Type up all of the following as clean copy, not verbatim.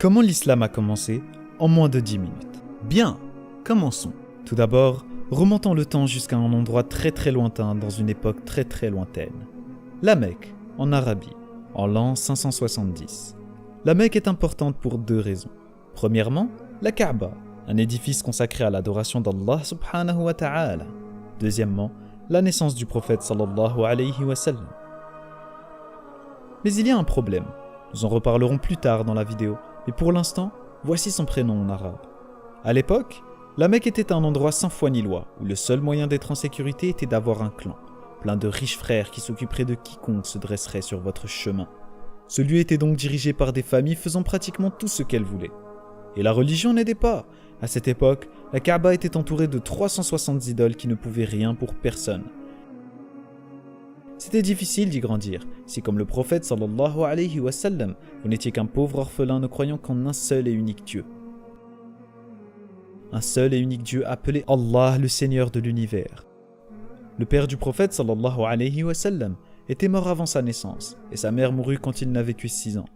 Comment l'islam a commencé en moins de 10 minutes? Bien, commençons. Tout d'abord, remontons le temps jusqu'à un endroit très lointain dans une époque très lointaine. La Mecque, en Arabie, en l'an 570. La Mecque est importante pour deux raisons. Premièrement, la Kaaba, un édifice consacré à l'adoration d'Allah subhanahu wa ta'ala. Deuxièmement, la naissance du prophète sallallahu alayhi wa sallam. Mais il y a un problème. Nous en reparlerons plus tard dans la vidéo, mais pour l'instant, voici son prénom en arabe. À l'époque, la Mecque était un endroit sans foi ni loi, où le seul moyen d'être en sécurité était d'avoir un clan, plein de riches frères qui s'occuperaient de quiconque se dresserait sur votre chemin. Ce lieu était donc dirigé par des familles faisant pratiquement tout ce qu'elles voulaient. Et la religion n'aidait pas. À cette époque, la Kaaba était entourée de 360 idoles qui ne pouvaient rien pour personne. C'était difficile d'y grandir, si comme le prophète sallallahu alayhi wa sallam, vous n'étiez qu'un pauvre orphelin ne croyant qu'en un seul et unique Dieu. Un seul et unique Dieu appelé Allah, le Seigneur de l'univers. Le père du prophète sallallahu alayhi wa sallam était mort avant sa naissance, et sa mère mourut quand il n'avait que 6 ans.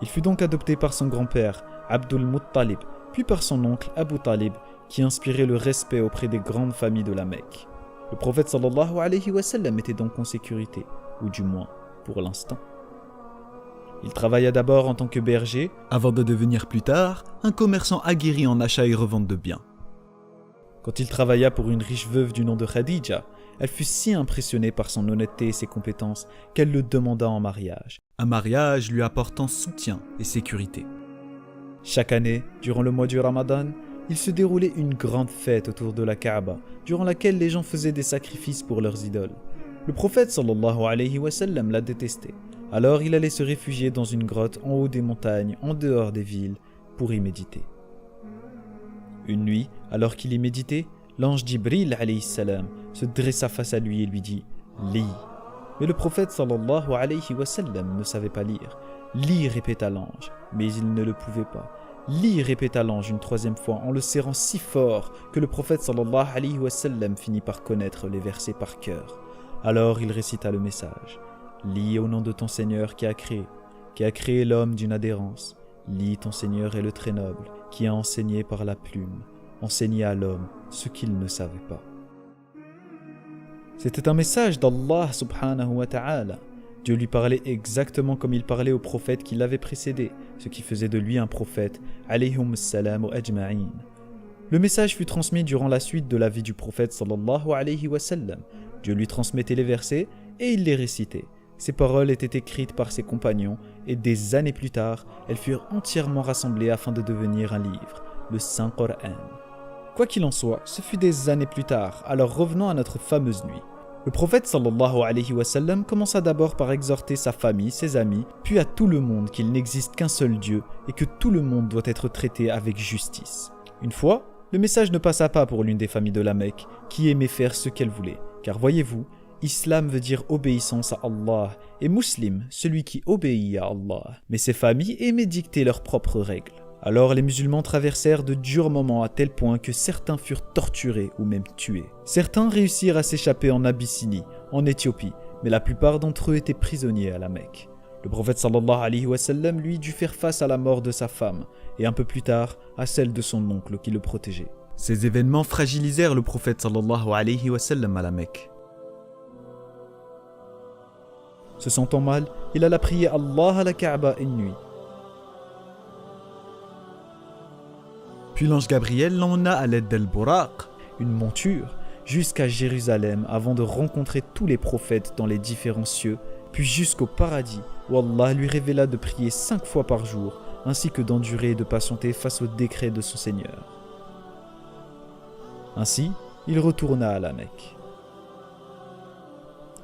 Il fut donc adopté par son grand-père, Abdul Muttalib, puis par son oncle Abu Talib, qui inspirait le respect auprès des grandes familles de la Mecque. Le prophète sallallahu alayhi wa sallam était donc en sécurité, ou du moins pour l'instant. Il travailla d'abord en tant que berger, avant de devenir plus tard un commerçant aguerri en achat et revente de biens. Quand il travailla pour une riche veuve du nom de Khadija, elle fut si impressionnée par son honnêteté et ses compétences qu'elle le demanda en mariage. Un mariage lui apportant soutien et sécurité. Chaque année, durant le mois du Ramadan, il se déroulait une grande fête autour de la Kaaba, durant laquelle les gens faisaient des sacrifices pour leurs idoles. Le prophète sallallahu alayhi wa sallam la détestait, alors il allait se réfugier dans une grotte en haut des montagnes, en dehors des villes, pour y méditer. Une nuit, alors qu'il y méditait, l'ange Jibril alayhi salam se dressa face à lui et lui dit « Lis ». Mais le prophète sallallahu alayhi wa sallam ne savait pas lire. « Lis » répéta l'ange, mais il ne le pouvait pas. « Lis » répéta l'ange une troisième fois en le serrant si fort que le prophète sallallahu alayhi wa sallam finit par connaître les versets par cœur. Alors il récita le message. « Lis au nom de ton Seigneur qui a créé l'homme d'une adhérence. Lis ton Seigneur est le très noble, qui a enseigné par la plume, enseigné à l'homme ce qu'il ne savait pas. » C'était un message d'Allah subhanahu wa ta'ala. Dieu lui parlait exactement comme il parlait au prophète qui l'avait précédé, ce qui faisait de lui un prophète, alayhum salam ajma'in. Le message fut transmis durant la suite de la vie du prophète sallallahu alayhi wa sallam. Dieu lui transmettait les versets et il les récitait. Ces paroles étaient écrites par ses compagnons et des années plus tard, elles furent entièrement rassemblées afin de devenir un livre, le Saint-Coran. Quoi qu'il en soit, ce fut des années plus tard, alors revenons à notre fameuse nuit. Le prophète sallallahu alayhi wa sallam commença d'abord par exhorter sa famille, ses amis, puis à tout le monde qu'il n'existe qu'un seul Dieu et que tout le monde doit être traité avec justice. Une fois, le message ne passa pas pour l'une des familles de la Mecque, qui aimait faire ce qu'elle voulait, car voyez-vous, Islam veut dire obéissance à Allah, et Muslim, celui qui obéit à Allah. Mais ces familles aimaient dicter leurs propres règles. Alors les musulmans traversèrent de durs moments à tel point que certains furent torturés ou même tués. Certains réussirent à s'échapper en Abyssinie, en Éthiopie, mais la plupart d'entre eux étaient prisonniers à la Mecque. Le prophète sallallahu alayhi wa sallam, lui, dut faire face à la mort de sa femme, et un peu plus tard, à celle de son oncle qui le protégeait. Ces événements fragilisèrent le prophète sallallahu alayhi wa sallam à la Mecque. Se sentant mal, il alla prier Allah à la Kaaba une nuit. Puis l'ange Gabriel l'emmena à l'aide d'Al-Buraq, une monture, jusqu'à Jérusalem avant de rencontrer tous les prophètes dans les différents cieux, puis jusqu'au paradis où Allah lui révéla de prier 5 fois par jour, ainsi que d'endurer et de patienter face au décret de son Seigneur. Ainsi, il retourna à la Mecque.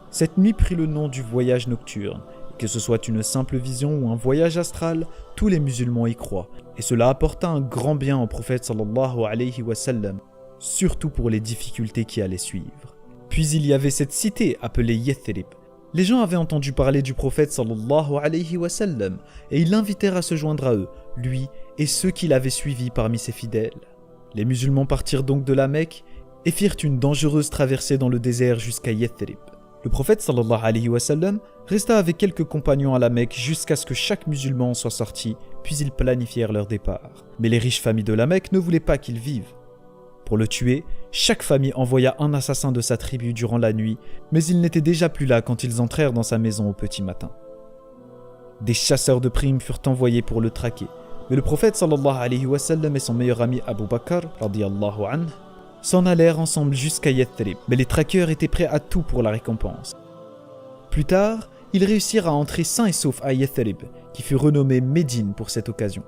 Cette nuit prit le nom du voyage nocturne. Que ce soit une simple vision ou un voyage astral, tous les musulmans y croient. Et cela apporta un grand bien au prophète sallallahu alayhi wa sallam, surtout pour les difficultés qui allaient suivre. Puis il y avait cette cité appelée Yathrib. Les gens avaient entendu parler du prophète sallallahu alayhi wa sallam et ils l'invitèrent à se joindre à eux, lui et ceux qui l'avaient suivi parmi ses fidèles. Les musulmans partirent donc de la Mecque et firent une dangereuse traversée dans le désert jusqu'à Yathrib. Le prophète sallallahu alayhi wa sallam resta avec quelques compagnons à la Mecque jusqu'à ce que chaque musulman soit sorti, puis ils planifièrent leur départ. Mais les riches familles de la Mecque ne voulaient pas qu'ils vivent. Pour le tuer, chaque famille envoya un assassin de sa tribu durant la nuit, mais il n'était déjà plus là quand ils entrèrent dans sa maison au petit matin. Des chasseurs de primes furent envoyés pour le traquer, mais le prophète sallallahu alayhi wa sallam et son meilleur ami Abu Bakr radiyallahu anhu s'en allèrent ensemble jusqu'à Yathrib, mais les traqueurs étaient prêts à tout pour la récompense. Plus tard, ils réussirent à entrer sains et saufs à Yathrib, qui fut renommé Médine pour cette occasion.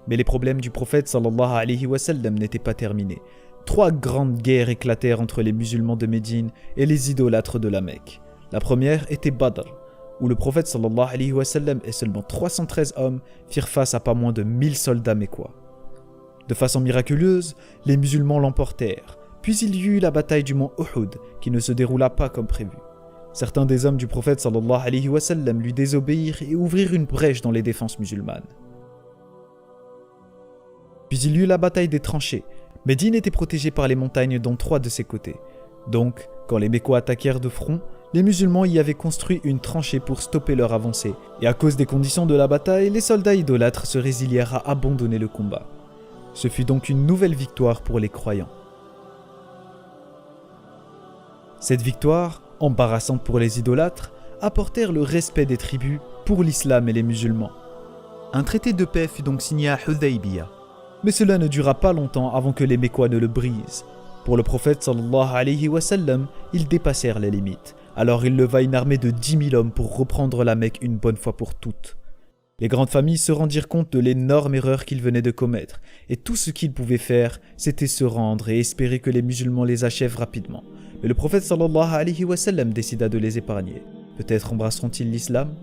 Mais les problèmes du prophète sallallahu alayhi wa sallam n'étaient pas terminés. 3 grandes guerres éclatèrent entre les musulmans de Médine et les idolâtres de la Mecque. La première était Badr, où le prophète sallallahu alayhi wa sallam et seulement 313 hommes firent face à pas moins de 1000 soldats mécois. De façon miraculeuse, les musulmans l'emportèrent, puis il y eut la bataille du mont Uhud, qui ne se déroula pas comme prévu. Certains des hommes du prophète sallallahu alayhi wa sallam lui désobéirent et ouvrirent une brèche dans les défenses musulmanes. Puis il y eut la bataille des tranchées. Médine était protégée par les montagnes dont 3 de ses côtés. Donc, quand les Mécois attaquèrent de front, les musulmans y avaient construit une tranchée pour stopper leur avancée, et à cause des conditions de la bataille, les soldats idolâtres se résilièrent à abandonner le combat. Ce fut donc une nouvelle victoire pour les croyants. Cette victoire, embarrassante pour les idolâtres, apportèrent le respect des tribus pour l'islam et les musulmans. Un traité de paix fut donc signé à Hudaybiya. Mais cela ne dura pas longtemps avant que les Mécois ne le brisent. Pour le prophète sallallahu alayhi wa sallam, ils dépassèrent les limites. Alors il leva une armée de 10 000 hommes pour reprendre la Mecque une bonne fois pour toutes. Les grandes familles se rendirent compte de l'énorme erreur qu'ils venaient de commettre, et tout ce qu'ils pouvaient faire, c'était se rendre et espérer que les musulmans les achèvent rapidement. Mais le prophète sallallahu alayhi wa sallam décida de les épargner. Peut-être embrasseront-ils l'islam ?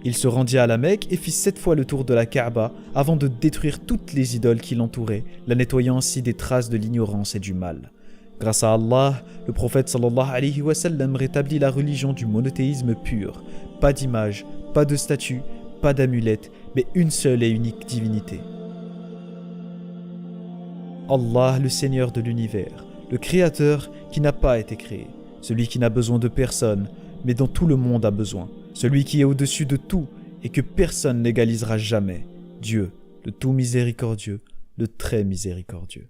Il se rendit à la Mecque et fit 7 fois le tour de la Kaaba avant de détruire toutes les idoles qui l'entouraient, la nettoyant ainsi des traces de l'ignorance et du mal. Grâce à Allah, le prophète sallallahu alayhi wa sallam rétablit la religion du monothéisme pur. Pas d'image, pas de statue, pas d'amulette, mais une seule et unique divinité. Allah, le Seigneur de l'univers, le Créateur qui n'a pas été créé, celui qui n'a besoin de personne, mais dont tout le monde a besoin, celui qui est au-dessus de tout et que personne n'égalisera jamais, Dieu, le tout miséricordieux, le très miséricordieux.